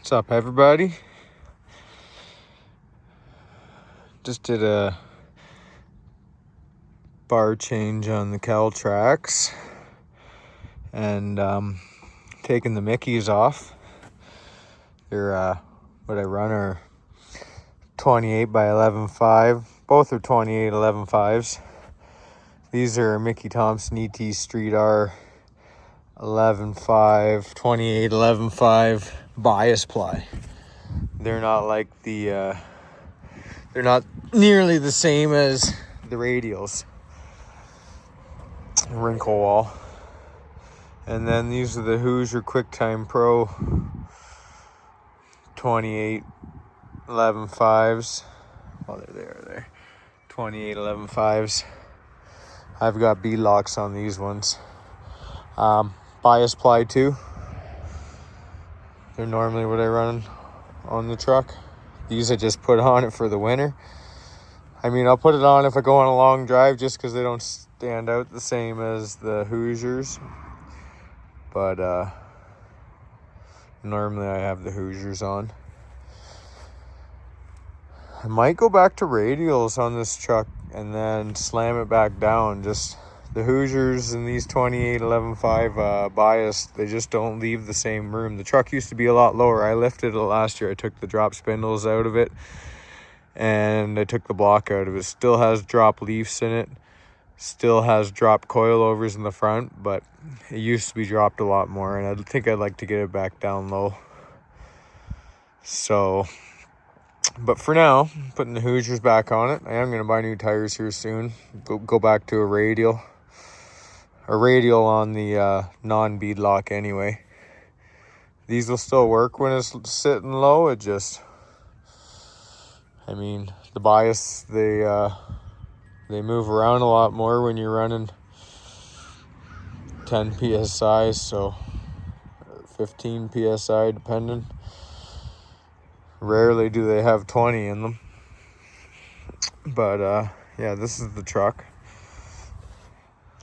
What's up, everybody? Just did a bar change on the cowl tracks and taking the Mickeys off. They're what I run are 28 by 11.5. Both are 28 11.5s. These are Mickey Thompson ET Street R 11.5 28 11.5 bias ply. They're not like the they're not nearly the same as the radials. Wrinkle wall. And then these are the Hoosier QuickTime Pro 28 11.5s. Oh, they're 28 11.5s. I've got beadlocks on these ones. Bias ply too. They're normally what I run on the truck. These I just put on it for the winter. I mean, I'll put it on if I go on a long drive just because they don't stand out the same as the Hoosiers. But normally I have the Hoosiers on. I might go back to radials on this truck and then slam it back down. Just the Hoosiers and these 28 11.5 bias, they just don't leave the same room. The truck used to be a lot lower. I lifted it last year. I took the drop spindles out of it and I took the block out of it. Still has drop leafs in it. Still has drop coilovers in the front, but it used to be dropped a lot more, and I think I'd like to get it back down low. So, but for now, putting the Hoosiers back on it. I am going to buy new tires here soon. Go back to a radial on the non-beadlock anyway. These will still work when it's sitting low. It just, I mean, the bias, they move around a lot more when you're running 10 psi, so 15 psi depending. Rarely do they have 20 in them. But yeah, this is the truck.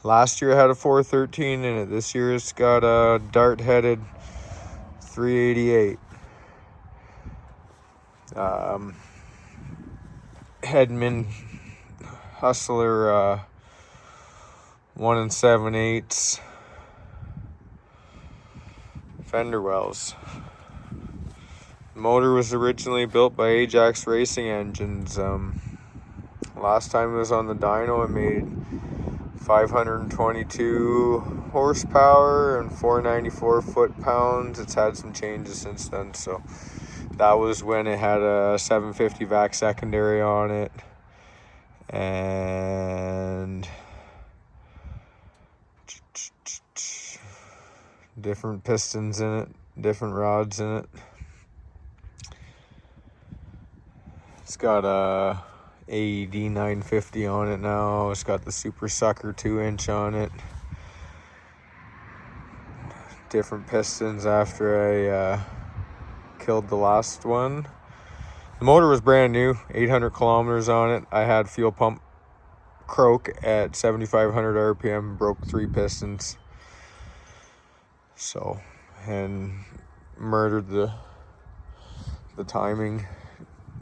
Last year I had a 413 in it. This year it's got a dart-headed 388. Hedman Hustler 1 7/8 fender wells. The motor was originally built by Ajax Racing Engines. Last time it was on the dyno, it made 522 horsepower and 494 foot-pounds. It's had some changes since then, so that was when it had a 750 vac secondary on it and different pistons in it, different rods in it. It's got a AED 950 on it now. It's got the Super Sucker 2-inch on it. Different pistons after I killed the last one. The motor was brand new, 800 kilometers on it. I had fuel pump croak at 7,500 RPM, broke 3 pistons. So, and murdered the timing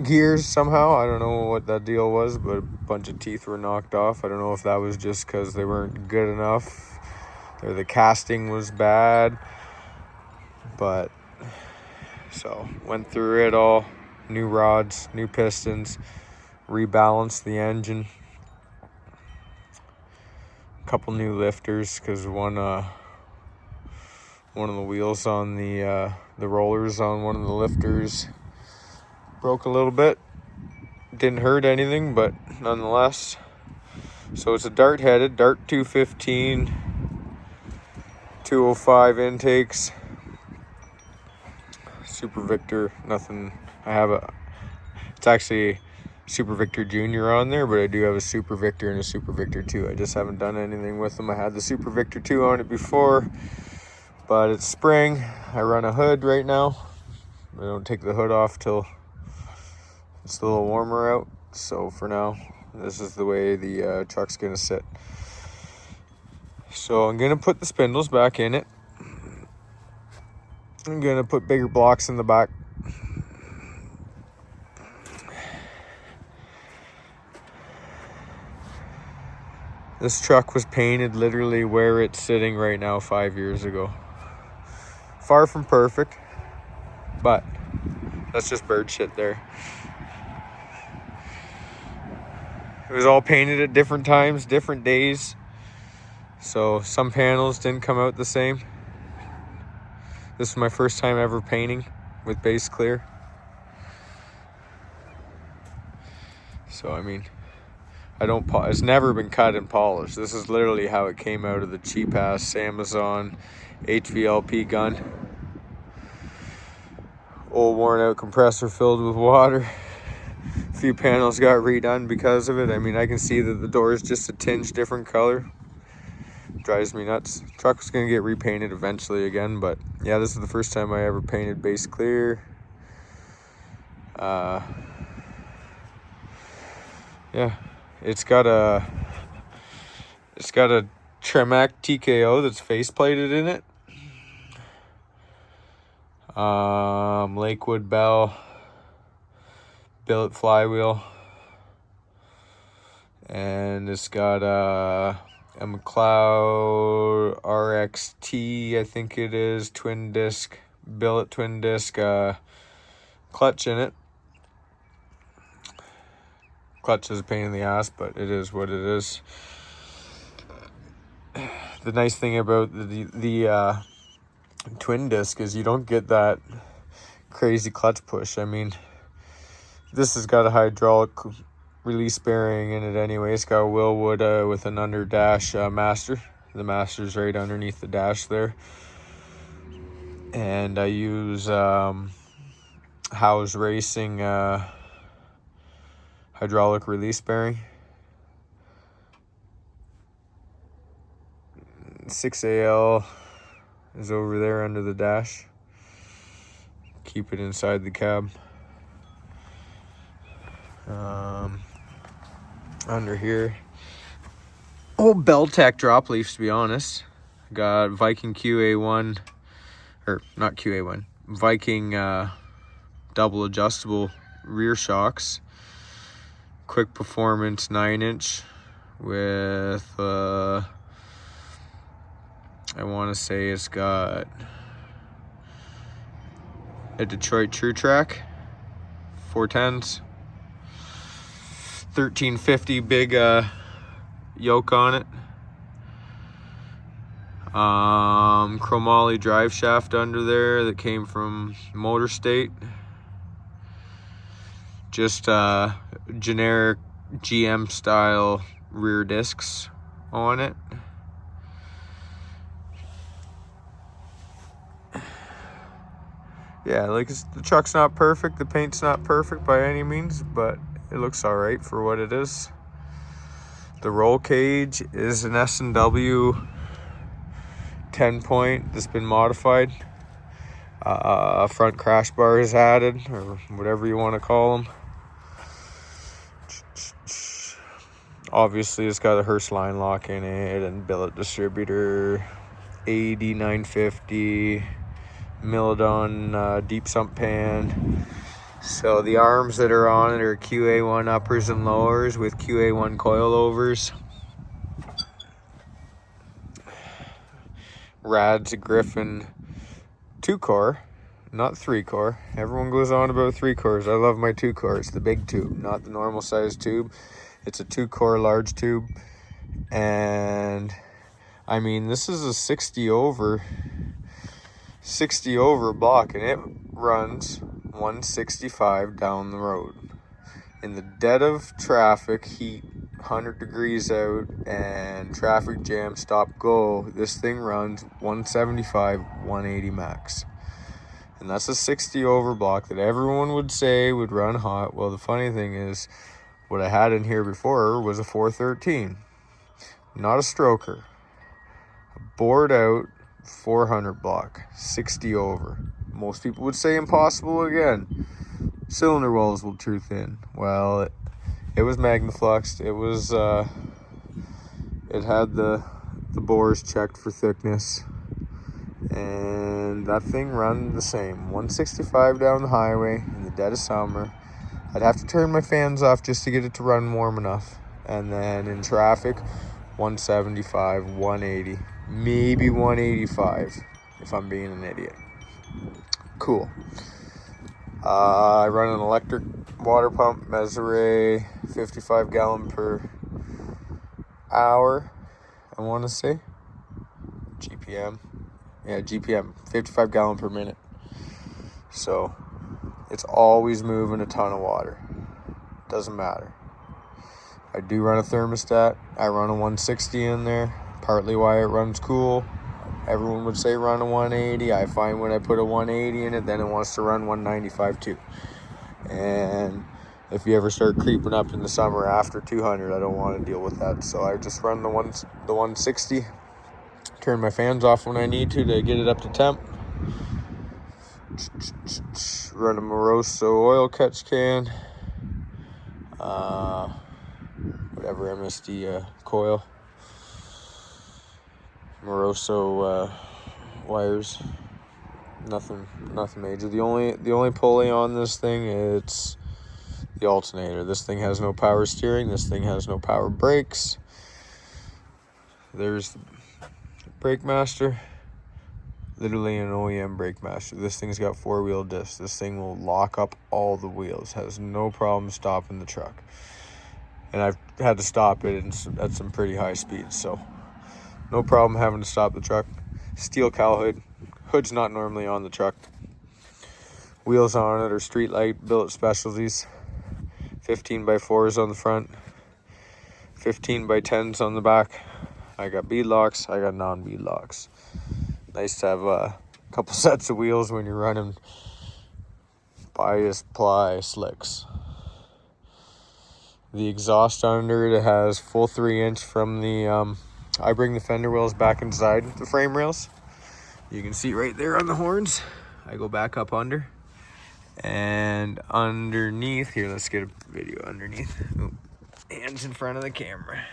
gears somehow. I don't know what that deal was, but a bunch of teeth were knocked off. I don't know if that was just because they weren't good enough or the casting was bad. But, so, went through it all. New rods, new pistons, rebalanced the engine. A couple new lifters because one of the wheels on the rollers on one of the lifters broke a little bit. Didn't hurt anything, but nonetheless. So it's a dart-headed, Dart 215, 205 intakes. Super Victor, nothing. It's actually Super Victor Jr. on there, but I do have a Super Victor and a Super Victor 2. I just haven't done anything with them. I had the Super Victor 2 on it before, but it's spring. I run a hood right now. I don't take the hood off till it's a little warmer out. So for now, this is the way the truck's gonna sit. So I'm gonna put the spindles back in it. I'm gonna put bigger blocks in the back This truck was painted literally where it's sitting right now 5 years ago. Far from perfect, but that's just bird shit there. It was all painted at different times, different days. So some panels didn't come out the same. This is my first time ever painting with base clear. So I mean, it's never been cut and polished. This is literally how it came out of the cheap ass Amazon HVLP gun. Old worn out compressor filled with water. A few panels got redone because of it. I mean, I can see that the door is just a tinge different color. Drives me nuts. Truck's gonna get repainted eventually again, but yeah, this is the first time I ever painted base clear. Yeah, it's got a Tremac TKO that's face plated in it. Lakewood Bell billet flywheel, and it's got a McLeod RXT, I think it is, billet twin disc clutch in it. Clutch is a pain in the ass, but it is what it is. The nice thing about the twin disc is you don't get that crazy clutch push. I mean, this has got a hydraulic release bearing in it anyway. It's got a Willwood with an under dash master. The master's right underneath the dash there. And I use Howe's Racing hydraulic release bearing. 6AL is over there under the dash. Keep it inside the cab. Under here, old Beltec drop leafs, to be honest. Got Viking QA1, or not QA1, Viking double adjustable rear shocks. Quick Performance 9-inch with I want to say it's got a Detroit True Track 410s, 1350 big yoke on it. Chromoly drive shaft under there that came from Motor State. Just generic GM style rear discs on it. Yeah, like the truck's not perfect, the paint's not perfect by any means, but it looks all right for what it is. The roll cage is an S&W 10-point that's been modified. Front crash bar is added, or whatever you want to call them. Obviously, it's got a Hearst line lock in it and billet distributor, AD 950, Milodon deep sump pan. So the arms that are on it are QA1 uppers and lowers with QA1 coilovers. Rad's a Griffin 2-core, not 3-core. Everyone goes on about 3-cores. I love my 2-core. It's the big tube, not the normal size tube. It's a 2-core large tube. And I mean, this is a 60 over block, and it runs 165 down the road in the dead of traffic, heat, 100 degrees out, and traffic jam, stop go. This thing runs 175, 180 max, and that's a 60 over block that everyone would say would run hot. Well, the funny thing is, what I had in here before was a 413, not a stroker, a bored out 400 block, 60 over. Most people would say impossible again. Cylinder walls will too thin. Well, it was magnafluxed. It was it had the bores checked for thickness, and that thing run the same 165 down the highway in the dead of summer. I'd have to turn my fans off just to get it to run warm enough, and then in traffic 175, 180, maybe 185 if I'm being an idiot. Cool. I run an electric water pump, Mesure, 55 gallon per hour, I want to say. GPM. Yeah, GPM, 55 gallon per minute. So it's always moving a ton of water. Doesn't matter. I do run a thermostat. I run a 160 in there, partly why it runs cool. Everyone would say run a 180. I find when I put a 180 in it, then it wants to run 195 too. And if you ever start creeping up in the summer after 200, I don't want to deal with that. So I just run the 160. Turn my fans off when I need to get it up to temp. Run a Moroso oil catch can. Whatever MSD coil. Moroso wires. Nothing major. The only pulley on this thing, it's the alternator. This thing has no power steering. This thing has no power brakes. There's the brake master. Literally an OEM brake master. This thing's got 4-wheel discs. This thing will lock up all the wheels. Has no problem stopping the truck. And I've had to stop it at some pretty high speeds, so no problem having to stop the truck. Steel cowl hood. Hood's not normally on the truck. Wheels on it are Street Light Billet Specialties. 15x4s on the front. 15x10s on the back. I got bead locks. I got non-bead locks. Nice to have a couple sets of wheels when you're running bias ply slicks. The exhaust under it has full 3-inch from the, I bring the fender wheels back inside the frame rails. You can see right there on the horns. I go back up under. And underneath, here, let's get a video underneath. Ooh, hands in front of the camera.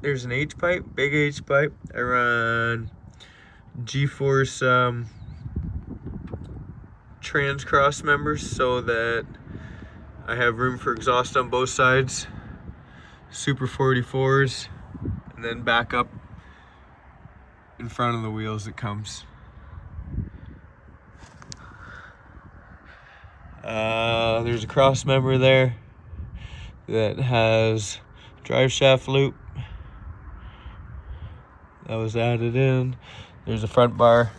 There's an H-pipe, big H-pipe. I run G-force trans cross members so that I have room for exhaust on both sides. Super 44s, and then back up in front of the wheels it comes. There's a cross member there that has drive shaft loop that was added in. There's a front bar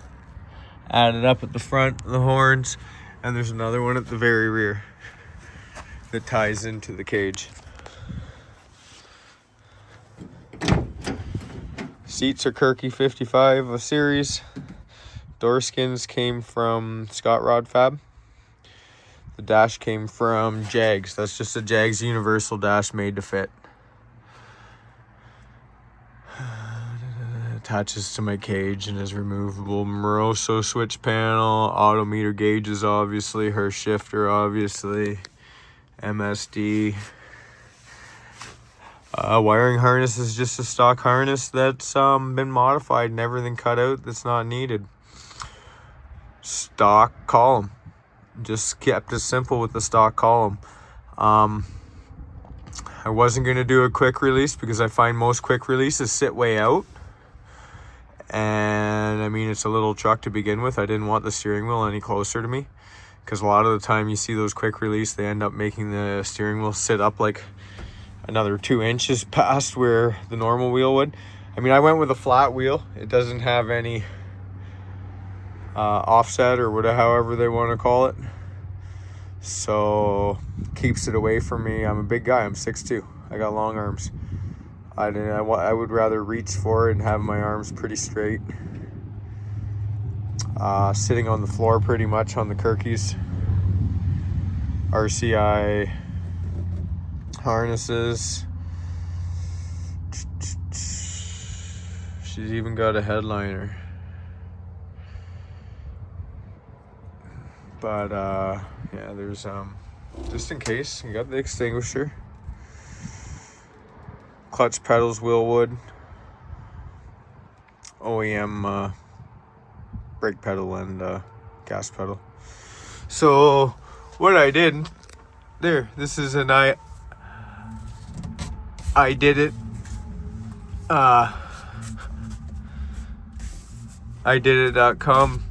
added up at the front of the horns, and there's another one at the very rear that ties into the cage. Seats are Kirky 55 a series. Door skins came from Scott Rod Fab. The dash came from Jags. That's just a Jags universal dash made to fit. Attaches to my cage and is removable. Moroso switch panel, auto meter gauges obviously, her shifter obviously, MSD. Wiring harness is just a stock harness that's been modified and everything cut out that's not needed. Stock column. Just kept it simple with the stock column. I wasn't going to do a quick release because I find most quick releases sit way out. And I mean, it's a little truck to begin with. I didn't want the steering wheel any closer to me because a lot of the time you see those quick release, they end up making the steering wheel sit up like another 2 inches past where the normal wheel would. I mean, I went with a flat wheel. It doesn't have any offset or whatever, however they want to call it. So keeps it away from me. I'm a big guy. I'm 6'2". I got long arms. I would rather reach for it and have my arms pretty straight. Sitting on the floor pretty much on the Kirkies. RCI harnesses. She's even got a headliner. But yeah, there's just in case, you got the extinguisher. Clutch pedals, Willwood. OEM brake pedal and gas pedal. So what I did there, this is an I did it. I did it.com.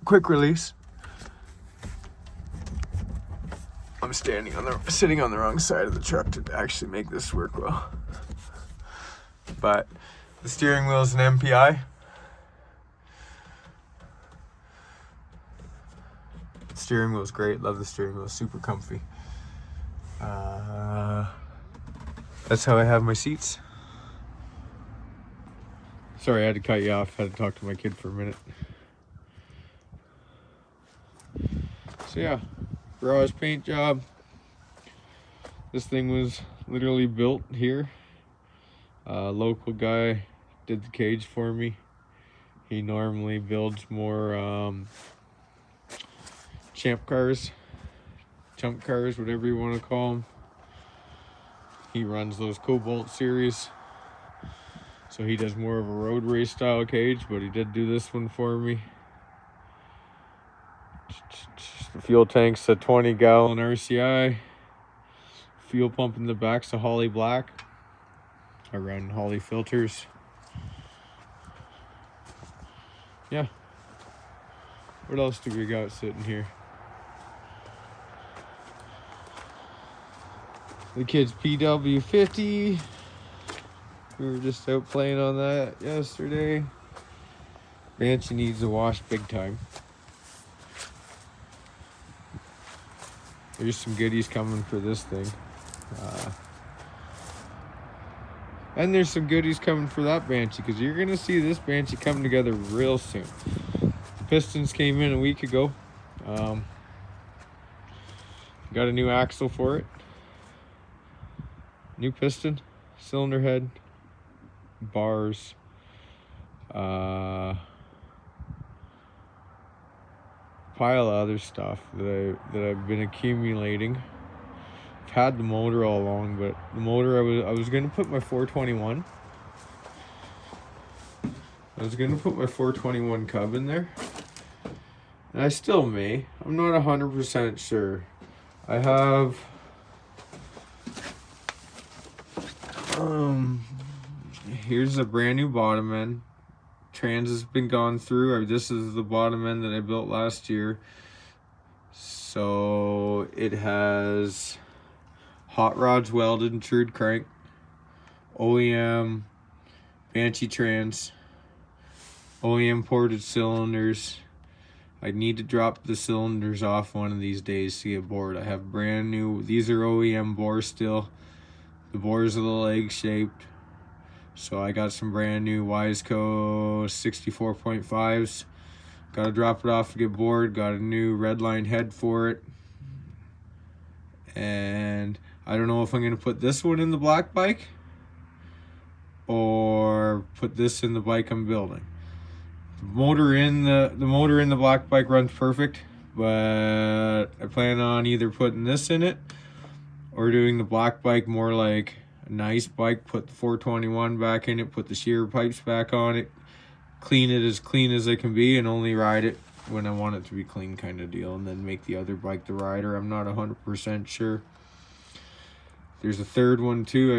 Quick release. I'm sitting on the wrong side of the truck to actually make this work well. But the steering wheel is an MPI. The steering wheel is great. Love the steering wheel. Super comfy. That's how I have my seats. Sorry, I had to cut you off. I had to talk to my kid for a minute. So yeah, garage paint job. This thing was literally built here. Local guy did the cage for me. He normally builds more champ cars, chump cars, whatever you want to call them. He runs those Cobalt series, so he does more of a road race style cage, but he did do this one for me. The fuel tank's a 20-gallon RCI. Fuel pump in the back's a Holly Black. I run Holly filters. Yeah. What else do we got sitting here? The kid's PW50. We were just out playing on that yesterday. Banshee needs a wash big time. There's some goodies coming for this thing. And there's some goodies coming for that Banshee, because you're going to see this Banshee come together real soon. The pistons came in a week ago. Got a new axle for it. New piston, cylinder head, bars, pile of other stuff that I've been accumulating. I've had the motor all along, but the motor I was gonna put my 421. I was gonna put my 421 cub in there, and I still may. I'm not 100% sure. I have here's a brand new bottom end. Trans has been gone through. This is the bottom end that I built last year. So it has hot rods welded and trued crank, OEM Banshee trans, OEM ported cylinders. I need to drop the cylinders off one of these days to get bored. I have brand new, these are OEM bores still. The bores are the leg shaped. So I got some brand new Wiseco 64.5s. Got to drop it off to get bored. Got a new redline head for it. And I don't know if I'm going to put this one in the black bike or put this in the bike I'm building. The motor in the black bike runs perfect, but I plan on either putting this in it or doing the black bike more like a nice bike, put the 421 back in it, put the shear pipes back on it, clean as it can be, and only ride it when I want it to be clean kind of deal, and then make the other bike the rider. I'm not 100% sure. There's a third one too.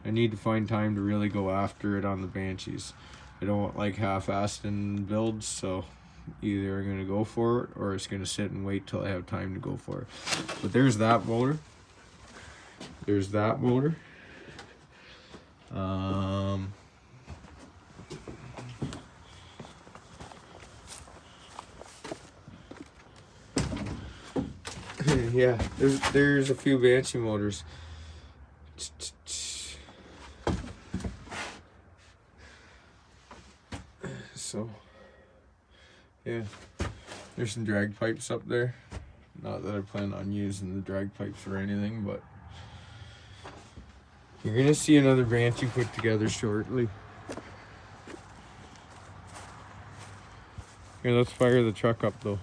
I need to find time to really go after it on the Banshees. I don't like half-assed in builds, so either I'm going to go for it or it's going to sit and wait till I have time to go for it. But there's that motor. There's that motor. Yeah, there's a few Banshee motors. So, yeah, there's some drag pipes up there. Not that I plan on using the drag pipes or anything, but you're gonna see another Banshee put together shortly. Here, let's fire the truck up though.